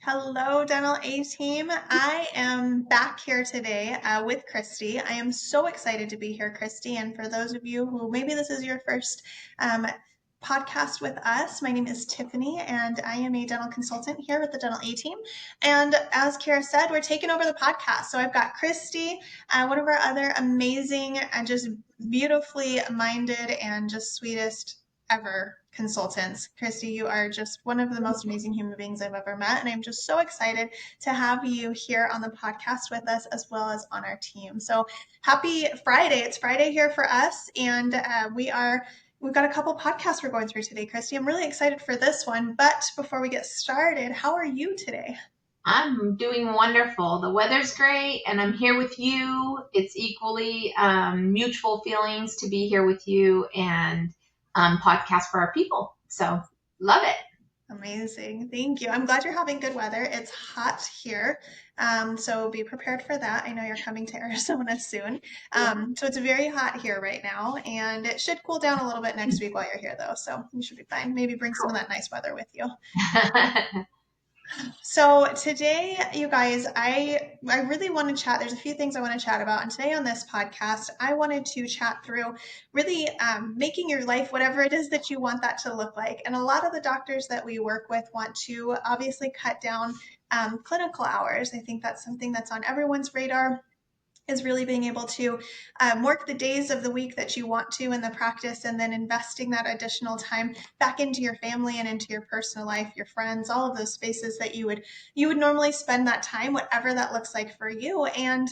Hello, Dental A team. I am back here today with Kristy. I am so excited to be here, Kristy. And for those of you who maybe this is your first um, podcast with us, my name is Tiffany, and I am a dental consultant here with the Dental A team. And as Kara said, we're taking over the podcast. So I've got Kristy, one of our other amazing and just beautifully minded and just sweetest ever consultants. Kristy, you are just one of the most amazing human beings I've ever met. And I'm just so excited to have you here on the podcast with us as well as on our team. So happy Friday. It's Friday here for us. And we've got a couple podcasts we're going through today, Kristy. I'm really excited for this one. But before we get started, how are you today? I'm doing wonderful. The weather's great, and I'm here with you. It's equally mutual feelings to be here with you and podcast for our people. So, love it. Amazing. Thank you. I'm glad you're having good weather. It's hot here. So be prepared for that. I know you're coming to Arizona soon. So it's very hot here right now, and it should cool down a little bit next week while you're here, though. So you should be fine. Maybe bring some of that nice weather with you. So today, you guys, I really want to chat. There's a few things I want to chat about, and today on this podcast, I wanted to chat through really making your life whatever it is that you want that to look like. And a lot of the doctors that we work with want to obviously cut down clinical hours. I think that's something that's on everyone's radar is really being able to work the days of the week that you want to in the practice and then investing that additional time back into your family and into your personal life, your friends, all of those spaces that you would normally spend that time, whatever that looks like for you. And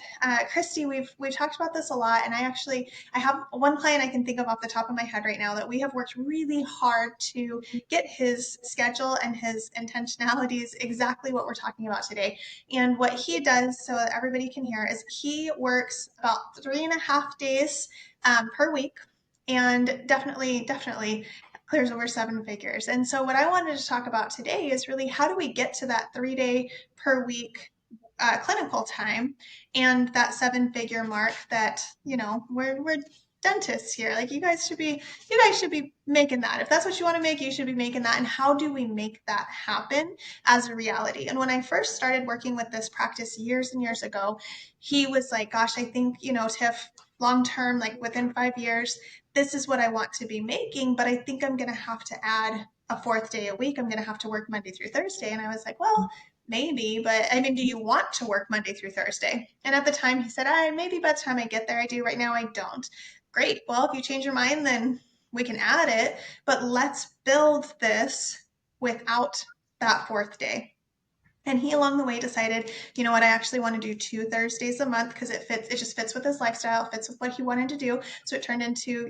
Kristy, we've talked about this a lot, and I have one client I can think of off the top of my head right now that we have worked really hard to get his schedule and his intentionalities exactly what we're talking about today. And what he does, so that everybody can hear, is he works about 3.5 days per week, and definitely clears over 7 figures. And so, what I wanted to talk about today is really how do we get to that 3 day per week clinical time and that 7 figure mark that we're dentists here. Like you guys should be making that. If that's what you want to make, you should be making that. And how do we make that happen as a reality? And when I first started working with this practice years and years ago, he was like, gosh, I think, Tiff, long term, like within 5 years, this is what I want to be making, but I think I'm going to have to add a fourth day a week. I'm going to have to work Monday through Thursday. And I was like, well, maybe, but I mean, do you want to work Monday through Thursday? And at the time he said, maybe by the time I get there, I do. Right now, I don't. Great. Well, if you change your mind, then we can add it, but let's build this without that fourth day. And he along the way decided, you know what, I actually want to do 2 Thursdays a month because it just fits with his lifestyle, fits with what he wanted to do. So it turned into,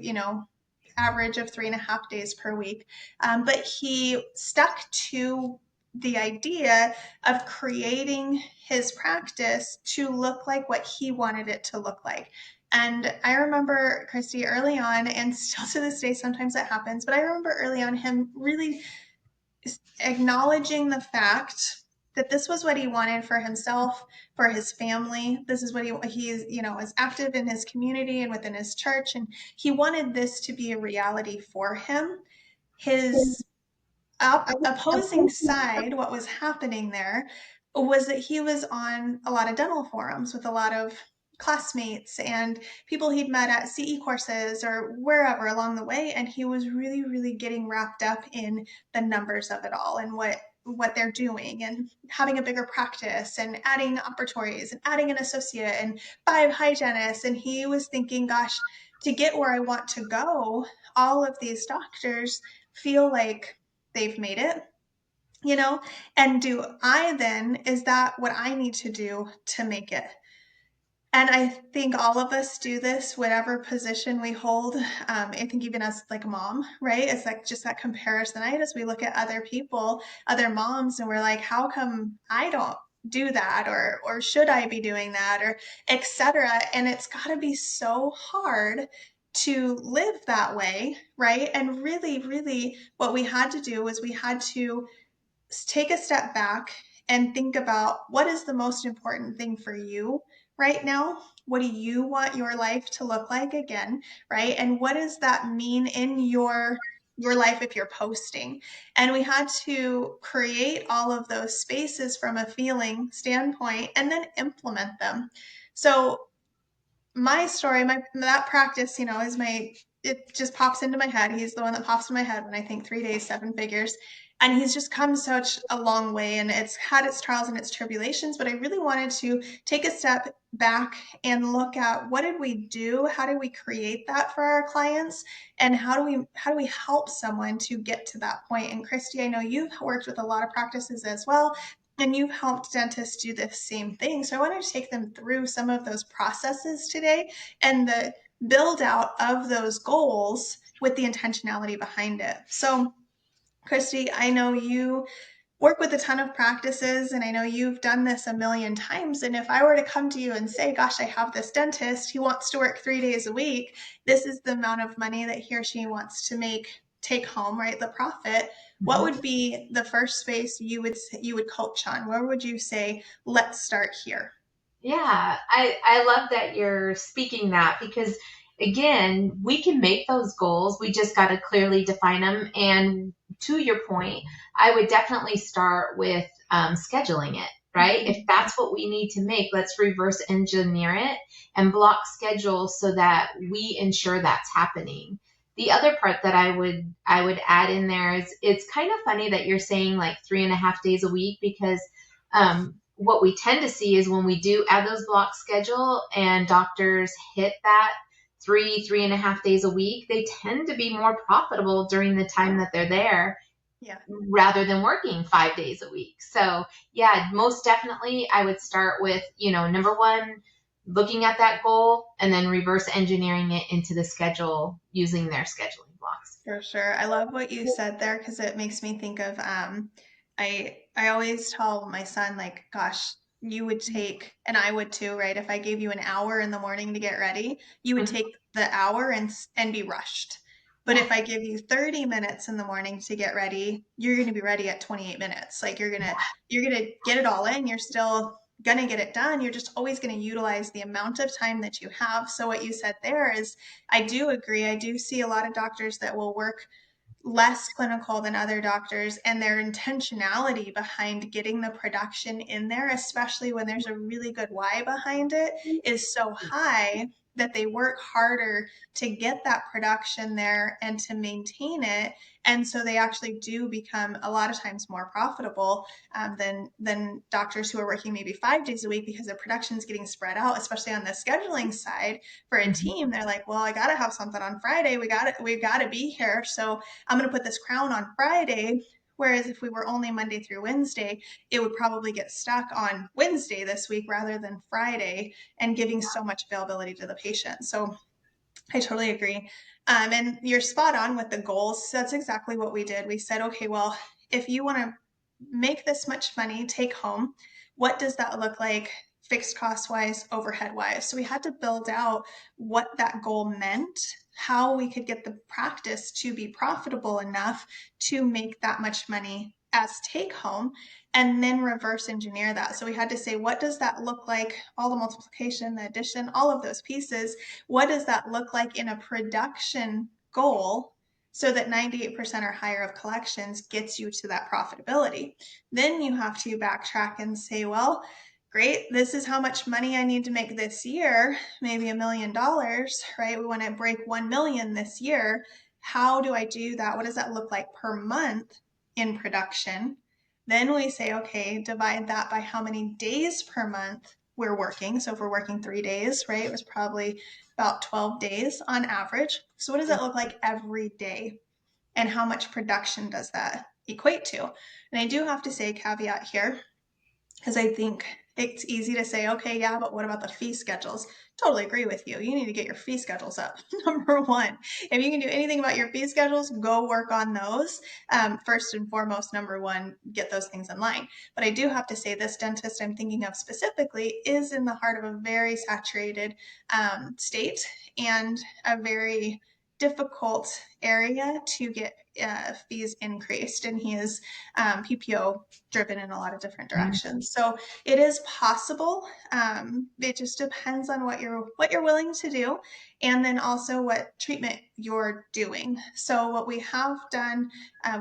average of 3.5 days per week. But he stuck to the idea of creating his practice to look like what he wanted it to look like. And I remember, Kristy, early on, and still to this day, sometimes it happens, but I remember early on him really acknowledging the fact that this was what he wanted for himself, for his family. This is what he's, is active in his community and within his church. And he wanted this to be a reality for him. His opposing side, what was happening there was that he was on a lot of dental forums with a lot of classmates and people he'd met at CE courses or wherever along the way, and he was really, really getting wrapped up in the numbers of it all and what they're doing and having a bigger practice and adding operatories and adding an associate and 5 hygienists. And he was thinking, gosh, to get where I want to go, all of these doctors feel like they've made it, you know? And is that what I need to do to make it? And I think all of us do this, whatever position we hold. I think even as like a mom, right? It's like just that comparison as we look at other people, other moms, and we're like, how come I don't do that? Or should I be doing that? Or etc. And it's gotta be so hard to live that way, right? And really, really what we had to do was we had to take a step back and think about what is the most important thing for you right now. What do you want your life to look like again, right? And what does that mean in your your life if you're posting. And we had to create all of those spaces from a feeling standpoint and then implement them. So my story, my that practice, is it just pops into my head. He's the one that pops in my head when I think 3 days, seven figures. And he's just come such a long way, and it's had its trials and its tribulations. But I really wanted to take a step back and look at what did we do? How did we create that for our clients? And how do we help someone to get to that point? And Kristy, I know you've worked with a lot of practices as well, and you've helped dentists do the same thing. So I wanted to take them through some of those processes today and the build out of those goals with the intentionality behind it. So, Kristy, I know you work with a ton of practices, and I know you've done this a million times. And if I were to come to you and say, gosh, I have this dentist, he wants to work 3 days a week, this is the amount of money that he or she wants to take home, right? The profit. What would be the first space you would coach on? Where would you say, let's start here? Yeah, I love that you're speaking that because again, we can make those goals. We just got to clearly define them. And to your point, I would definitely start with scheduling it, right? If Mm-hmm. that's what we need to make, let's reverse engineer it and block schedule so that we ensure that's happening. The other part that I would add in there is it's kind of funny that you're saying like 3.5 days a week because what we tend to see is when we do add those block schedule and doctors hit that 3.5 days a week, they tend to be more profitable during the time that they're there Yeah. rather than working 5 days a week. So yeah, most definitely I would start with, number one, looking at that goal and then reverse engineering it into the schedule using their scheduling blocks. For sure. I love what you said there because it makes me think of I always tell my son, like, gosh, you would take, and I would too, right? If I gave you an hour in the morning to get ready, you would Mhm. take the hour and be rushed. But Yeah. if I give you 30 minutes in the morning to get ready, you're going to be ready at 28 minutes. Like you're going to get it all in. You're still going to get it done. You're just always going to utilize the amount of time that you have. So what you said there is I do agree. I do see a lot of doctors that will work less clinical than other doctors, and their intentionality behind getting the production in there, especially when there's a really good why behind it, is so high that they work harder to get that production there and to maintain it. And so they actually do become a lot of times more profitable than doctors who are working maybe 5 days a week because their production is getting spread out, especially on the scheduling side for a Mhm. team. They're like, well, I got to have something on Friday. We got to be here. So I'm going to put this crown on Friday. Whereas if we were only Monday through Wednesday, it would probably get stuck on Wednesday this week rather than Friday and giving so much availability to the patient. So I totally agree. And you're spot on with the goals. So that's exactly what we did. We said, okay, well, if you want to make this much money take home, what does that look like fixed cost wise, overhead wise? So we had to build out what that goal meant, how we could get the practice to be profitable enough to make that much money as take home, and then reverse engineer that. So we had to say, what does that look like? All the multiplication, the addition, all of those pieces, what does that look like in a production goal so that 98% or higher of collections gets you to that profitability? Then you have to backtrack and say, well, great, this is how much money I need to make this year, maybe $1 million, right? We want to break 1 million this year. How do I do that? What does that look like per month in production? Then we say, okay, divide that by how many days per month we're working. So if we're working 3 days, right, it was probably about 12 days on average. So what does that look like every day? And how much production does that equate to? And I do have to say, caveat here, because I think it's easy to say, okay, yeah, but what about the fee schedules? Totally agree with you. You need to get your fee schedules up. Number one, if you can do anything about your fee schedules, go work on those. First and foremost, number one, get those things in line. But I do have to say, this dentist I'm thinking of specifically is in the heart of a very saturated state and a very difficult area to get fees increased, and he is PPO driven in a lot of different directions. So it is possible. It just depends on what you're willing to do, and then also what treatment you're doing. So what we have done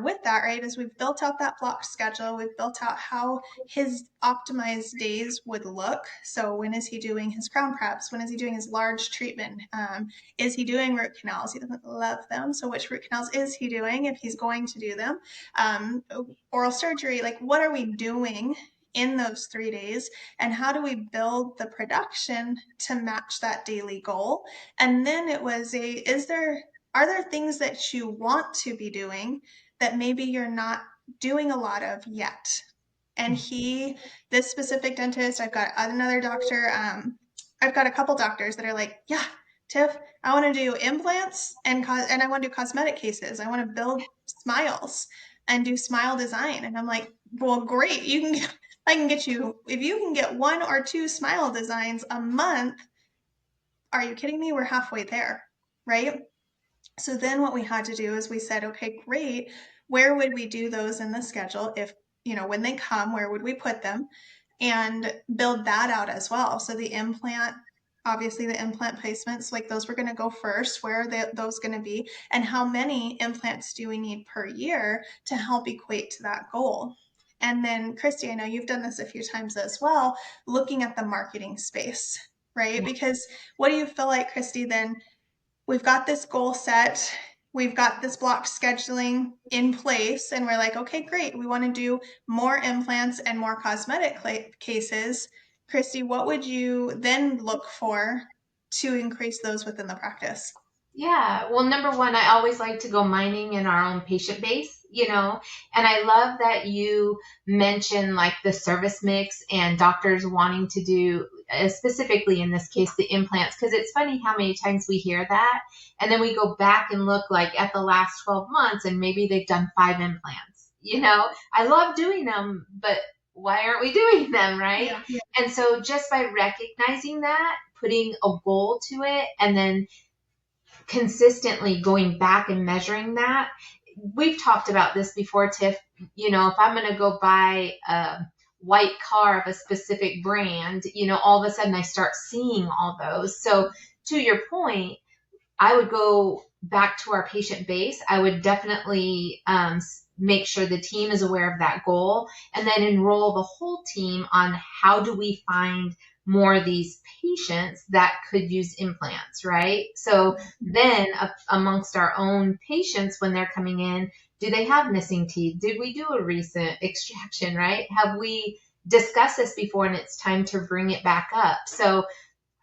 with that, right, is we've built out that block schedule. We've built out how his optimized days would look. So when is he doing his crown preps? When is he doing his large treatment? Is he doing root canals? He doesn't love them. So which root canals is he doing if he's going to do them? Oral surgery, like what are we doing in those 3 days, and how do we build the production to match that daily goal? And then it was are there things that you want to be doing that maybe you're not doing a lot of yet? And this specific dentist, I've got another doctor, I've got a couple doctors that are like, yeah, Tiff, I want to do implants and I want to do cosmetic cases. I want to build smiles and do smile design. And I'm like, well, great. I can get you, if you can get 1 or 2 smile designs a month, are you kidding me? We're halfway there, right? So then what we had to do is we said, okay, great. Where would we do those in the schedule? If, when they come, where would we put them? And build that out as well. So obviously the implant placements, like those were going to go first. Where are those going to be? And how many implants do we need per year to help equate to that goal? And then Kristy, I know you've done this a few times as well, looking at the marketing space, right? Yeah. Because what do you feel like, Kristy, then we've got this goal set, we've got this block scheduling in place, and we're like, okay, great, we want to do more implants and more cosmetic cases. Kristy, what would you then look for to increase those within the practice? Yeah. Well, number one, I always like to go mining in our own patient base, and I love that you mentioned like the service mix and doctors wanting to do, specifically in this case, the implants, because it's funny how many times we hear that. And then we go back and look like at the last 12 months and maybe they've done 5 implants. I love doing them, but why aren't we doing them, right? Yeah. And so just by recognizing that, putting a goal to it, and then consistently going back and measuring that. We've talked about this before, Tiff. If I'm going to go buy a white car of a specific brand, all of a sudden I start seeing all those. So to your point, I would go back to our patient base. I would definitely make sure the team is aware of that goal, and then enroll the whole team on how do we find more of these patients that could use implants, right? So then amongst our own patients, when they're coming in, do they have missing teeth? Did we do a recent extraction, right? Have we discussed this before and it's time to bring it back up? So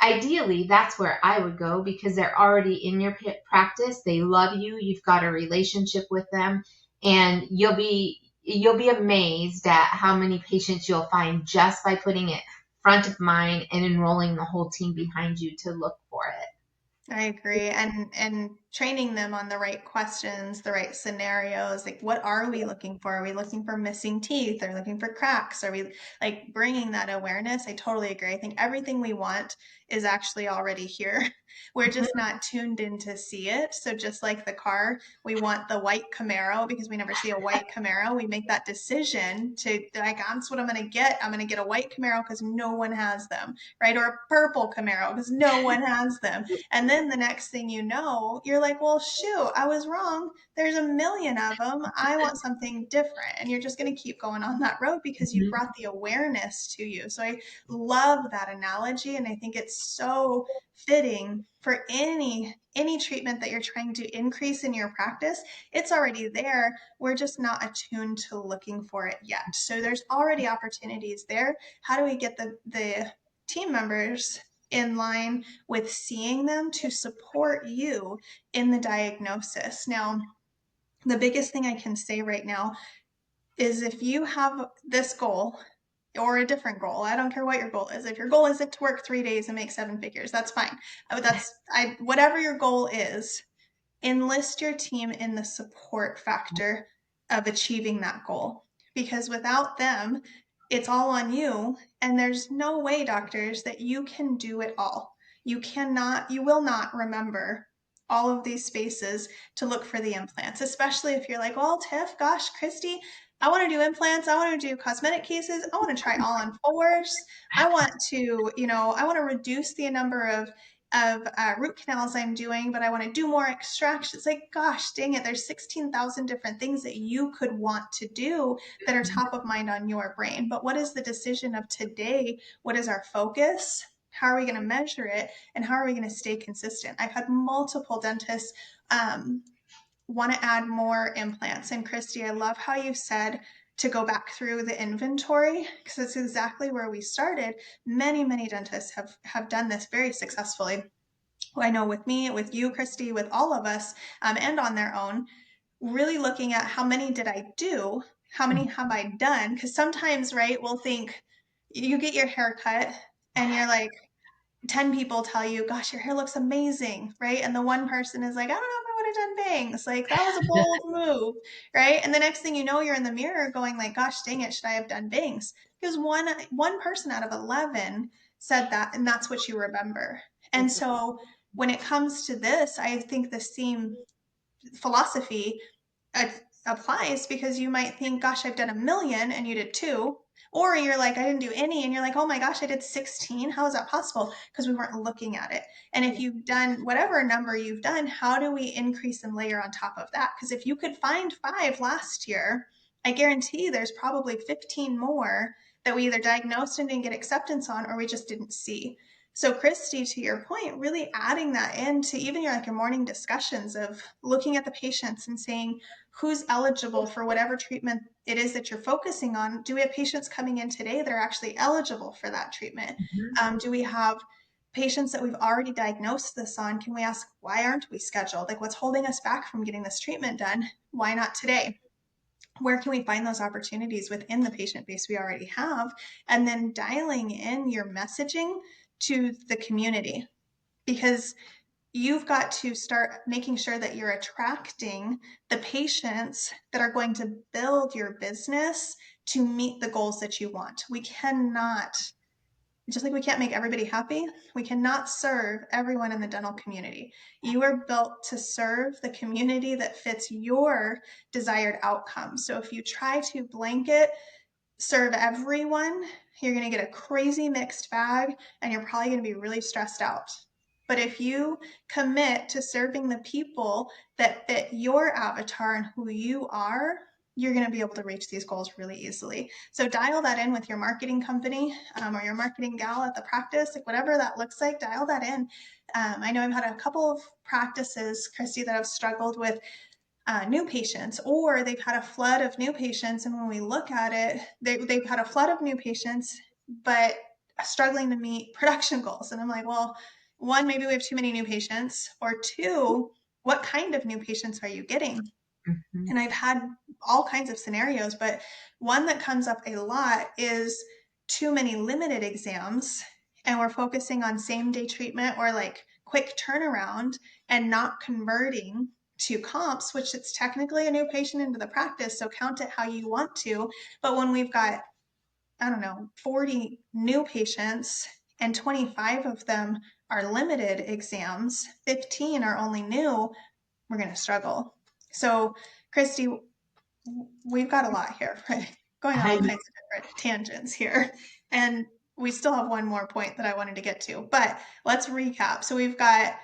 ideally, that's where I would go, because they're already in your practice. They love you. You've got a relationship with them, and you'll be amazed at how many patients you'll find just by putting it front of mind and enrolling the whole team behind you to look for it. I agree. And training them on the right questions, the right scenarios. Like, what are we looking for? Are we looking for missing teeth? Are we looking for cracks? Are we like bringing that awareness? I totally agree. I think everything we want is actually already here. We're just not tuned in to see it. So just like the car, we want the white Camaro because we never see a white Camaro. We make that decision to like, that's what I'm going to get. I'm going to get a white Camaro because no one has them, right? Or a purple Camaro because no one has them. And then the next thing you know, you're like, well, shoot, I was wrong. There's a million of them. I want something different. And you're just going to keep going on that road because you brought the awareness to you. So I love that analogy. And I think it's so fitting for any treatment that you're trying to increase in your practice. It's already there. We're just not attuned to looking for it yet. So there's already opportunities there. How do we get the team members in line with seeing them to support you in the diagnosis? Now, the biggest thing I can say right now is if you have this goal or a different goal, I don't care what your goal is. If your goal isn't to work 3 days and make 7 figures, that's fine. Whatever your goal is, enlist your team in the support factor of achieving that goal, because without them, it's all on you. And there's no way, doctors, that you can do it all. You will not remember all of these spaces to look for the implants, especially if you're like, well, Tiff, gosh, Kristy, I want to do implants. I want to do cosmetic cases. I want to try all on fours. I want to, I want to reduce the number of root canals I'm doing, but I want to do more extractions. Like, gosh, dang it, there's 16,000 different things that you could want to do that are top of mind on your brain. But what is the decision of today? What is our focus? How are we going to measure it? And how are we going to stay consistent? I've had multiple dentists want to add more implants. And Kristy, I love how you said to go back through the inventory, because it's exactly where we started. Many dentists have done this very successfully. I know with me, with you, Kristy, with all of us, and on their own, really looking at how many did I do? How many have I done? Because sometimes, right, we'll think you get your hair cut and you're like, 10 people tell you, gosh, your hair looks amazing, right? And the one person is like, I don't know if I would have done bangs. Like, that was a bold move, right? And the next thing you know, you're in the mirror going like, gosh, dang it, should I have done bangs? Because one person out of 11 said that, and that's what you remember. And so when it comes to this, I think the same philosophy applies, because you might think, gosh, I've done 1,000,000 and you did 2. Or you're like, I didn't do any. And you're like, oh my gosh, I did 16. How is that possible? Because we weren't looking at it. And if you've done whatever number you've done, how do we increase and layer on top of that? Because if you could find 5 last year, I guarantee there's probably 15 more that we either diagnosed and didn't get acceptance on, or we just didn't see. So Kristy, to your point, really adding that into even your morning discussions of looking at the patients and saying who's eligible for whatever treatment it is that you're focusing on. Do we have patients coming in today that are actually eligible for that treatment? Do we have patients that we've already diagnosed this on? Can we ask, why aren't we scheduled? Like, what's holding us back from getting this treatment done? Why not today? Where can we find those opportunities within the patient base we already have? And then dialing in your messaging to the community, because you've got to start making sure that you're attracting the patients that are going to build your business to meet the goals that you want. We cannot, just like we can't make everybody happy, we cannot serve everyone in the dental community. You are built to serve the community that fits your desired outcome. So if you try to blanket serve everyone, you're going to get a crazy mixed bag, and you're probably going to be really stressed out. But if you commit to serving the people that fit your avatar and who you are, you're going to be able to reach these goals really easily. So dial that in with your marketing company, or your marketing gal at the practice, like whatever that looks like, dial that in. I know I've had a couple of practices, Kristy, that have struggled with new patients, or they've had a flood of new patients. And when we look at it, they've had a flood of new patients, but struggling to meet production goals. And I'm like, well, one, maybe we have too many new patients, or two, what kind of new patients are you getting? Mhm. And I've had all kinds of scenarios, but one that comes up a lot is too many limited exams, and we're focusing on same day treatment or like quick turnaround and not converting to comps, which it's technically a new patient into the practice, so count it how you want to. But when we've got, I don't know, 40 new patients and 25 of them are limited exams, 15 are only new, we're going to struggle. So, Kristy, we've got a lot here, right? Going on all I kinds of different tangents here. And we still have one more point that I wanted to get to, but let's recap. So we've got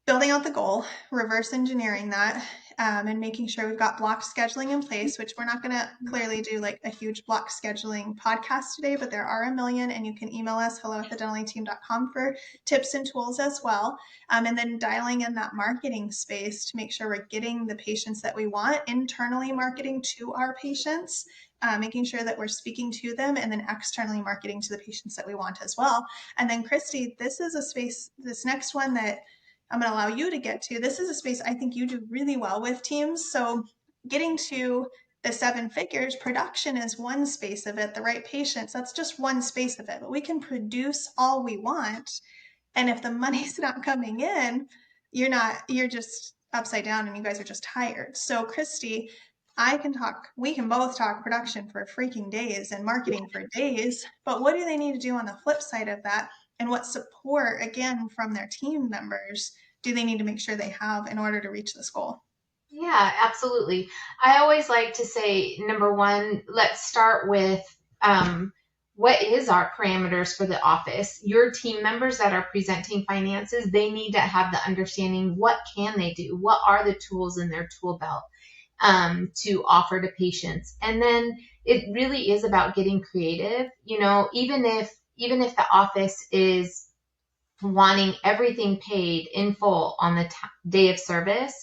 building out the goal, reverse engineering that, and making sure we've got block scheduling in place, which we're not going to clearly do like a huge block scheduling podcast today, but there are a million, and you can email us hello@thedentalteam.com for tips and tools as well. And then dialing in that marketing space to make sure we're getting the patients that we want, internally marketing to our patients, making sure that we're speaking to them, and then externally marketing to the patients that we want as well. And then Kristy, this is a space, this next one that I'm going to allow you to get to. This is a space I think you do really well with teams. So getting to the 7 figures, production is one space of it. The right patients, that's just one space of it. But we can produce all we want. And if the money's not coming in, you're just upside down, and you guys are just tired. So Kristy, we can both talk production for freaking days and marketing for days, but what do they need to do on the flip side of that? And what support, again, from their team members do they need to make sure they have in order to reach this goal? Yeah, absolutely. I always like to say, number one, let's start with what is our parameters for the office. Your team members that are presenting finances, they need to have the understanding, what can they do? What are the tools in their tool belt to offer to patients? And then it really is about getting creative. Even if the office is wanting everything paid in full on the day of service,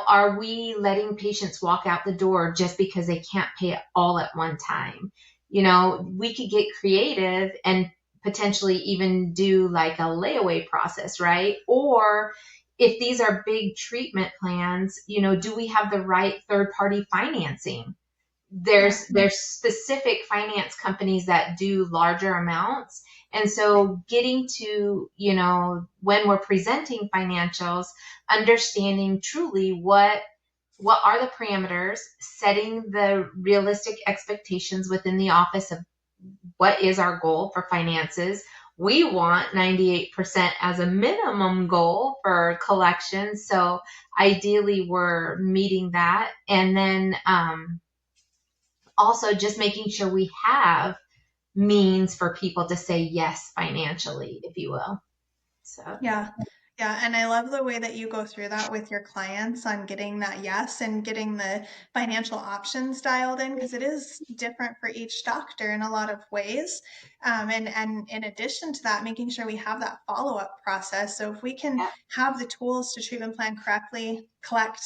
are we letting patients walk out the door just because they can't pay it all at one time? We could get creative and potentially even do like a layaway process, right? Or if these are big treatment plans, do we have the right third party financing? Yeah. There's specific finance companies that do larger amounts. And so getting to, when we're presenting financials, understanding truly what are the parameters, setting the realistic expectations within the office of what is our goal for finances. We want 98% as a minimum goal for collections. So ideally we're meeting that. And then, also just making sure we have means for people to say yes financially, if you will. So Yeah. Yeah. And I love the way that you go through that with your clients on getting that yes and getting the financial options dialed in, because it is different for each doctor in a lot of ways. And in addition to that, making sure we have that follow-up process. So if we can yeah, have the tools to treatment plan correctly, collect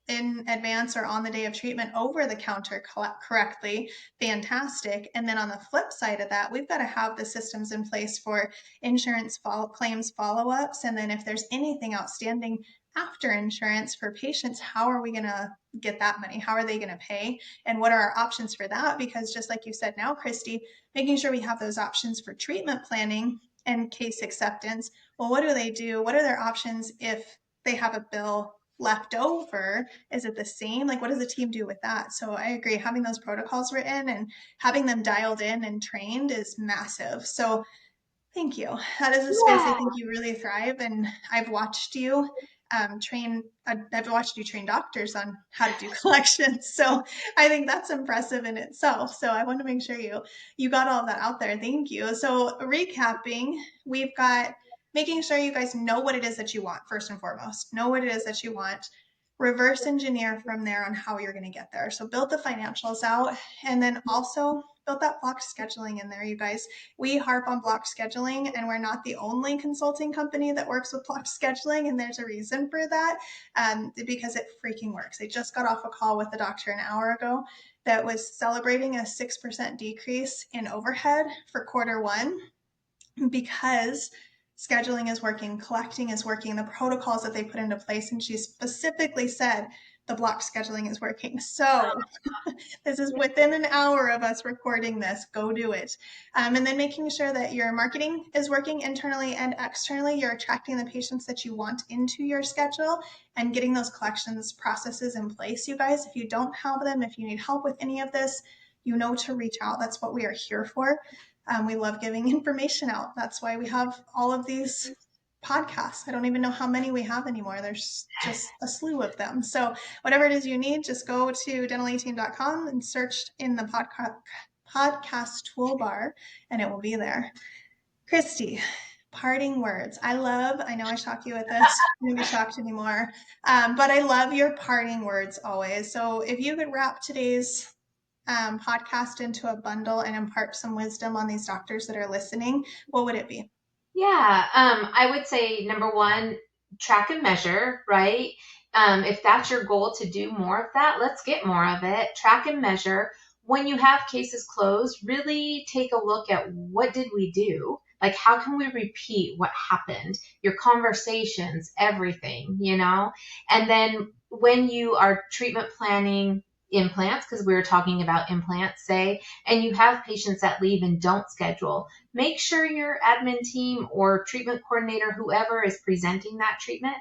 in advance or on the day of treatment over the counter correctly, fantastic. And then on the flip side of that, we've got to have the systems in place for insurance claims follow-ups. And then if there's anything outstanding after insurance for patients, how are we going to get that money? How are they going to pay? And what are our options for that? Because just like you said now, Kristy, making sure we have those options for treatment planning and case acceptance. Well, what do they do? What are their options if they have a bill left over? Is it the same? Like, what does the team do with that? So I agree, having those protocols written and having them dialed in and trained is massive. So thank you. That is a space I yeah, think you really thrive. And I've watched you I've watched you train doctors on how to do collections. So I think that's impressive in itself. So I want to make sure you got all of that out there. Thank you. So recapping, we've got making sure you guys know what it is that you want first and foremost. Know what it is that you want. Reverse engineer from there on how you're going to get there. So build the financials out, and then also build that block scheduling in there, you guys. We harp on block scheduling, and we're not the only consulting company that works with block scheduling, and there's a reason for that, because it freaking works. I just got off a call with a doctor an hour ago that was celebrating a 6% decrease in overhead for quarter 1 because scheduling is working, collecting is working, the protocols that they put into place. And she specifically said the block scheduling is working. So this is within an hour of us recording this. Go do it. And then making sure that your marketing is working internally and externally. You're attracting the patients that you want into your schedule and getting those collections processes in place, you guys. If you don't have them, if you need help with any of this, you know to reach out. That's what we are here for. We love giving information out. That's why we have all of these podcasts. I don't even know how many we have anymore. There's just a slew of them. So whatever it is you need, just go to dental18.com and search in the podcast toolbar, and it will be there. Kristy, parting words. I know I shock you with this. I won't be shocked anymore. But I love your parting words always. So if you could wrap today's podcast into a bundle and impart some wisdom on these doctors that are listening, what would it be? yeah. I would say number one, track and measure, right? If that's your goal to do more of that, let's get more of it. Track and measure. When you have cases closed, really take a look at what did we do? Like, how can we repeat what happened? Your conversations, everything, And then when you are treatment planning implants, because we were talking about implants, say, and you have patients that leave and don't schedule, make sure your admin team or treatment coordinator, whoever is presenting that treatment,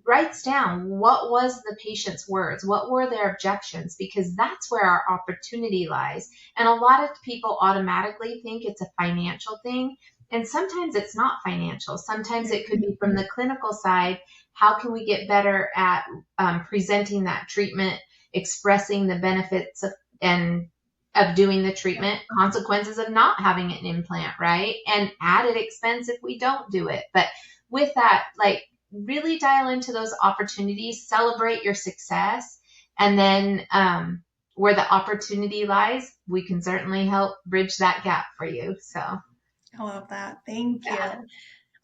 writes down what was the patient's words, what were their objections, because that's where our opportunity lies. And a lot of people automatically think it's a financial thing, and sometimes it's not financial. Sometimes it could be from the clinical side. How can we get better at presenting that treatment, expressing the benefits of doing the treatment, consequences of not having an implant, right? And added expense if we don't do it. But with that, like, really dial into those opportunities, celebrate your success, and then where the opportunity lies, we can certainly help bridge that gap for you. So, I love that. Thank you. yeah.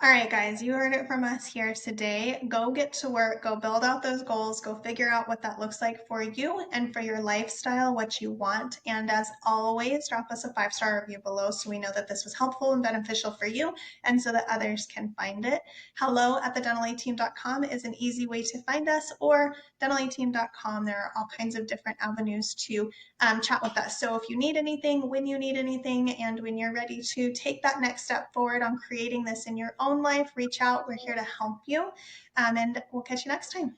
All right, guys, you heard it from us here today. Go get to work, go build out those goals, go figure out what that looks like for you and for your lifestyle, what you want. And as always, drop us a 5-star review below so we know that this was helpful and beneficial for you and so that others can find it. Hello at thedentalateam.com is an easy way to find us, or dentalateam.com. There are all kinds of different avenues to chat with us. So if you need anything, when you need anything, and when you're ready to take that next step forward on creating this in your own life, reach out. We're here to help you. And we'll catch you next time.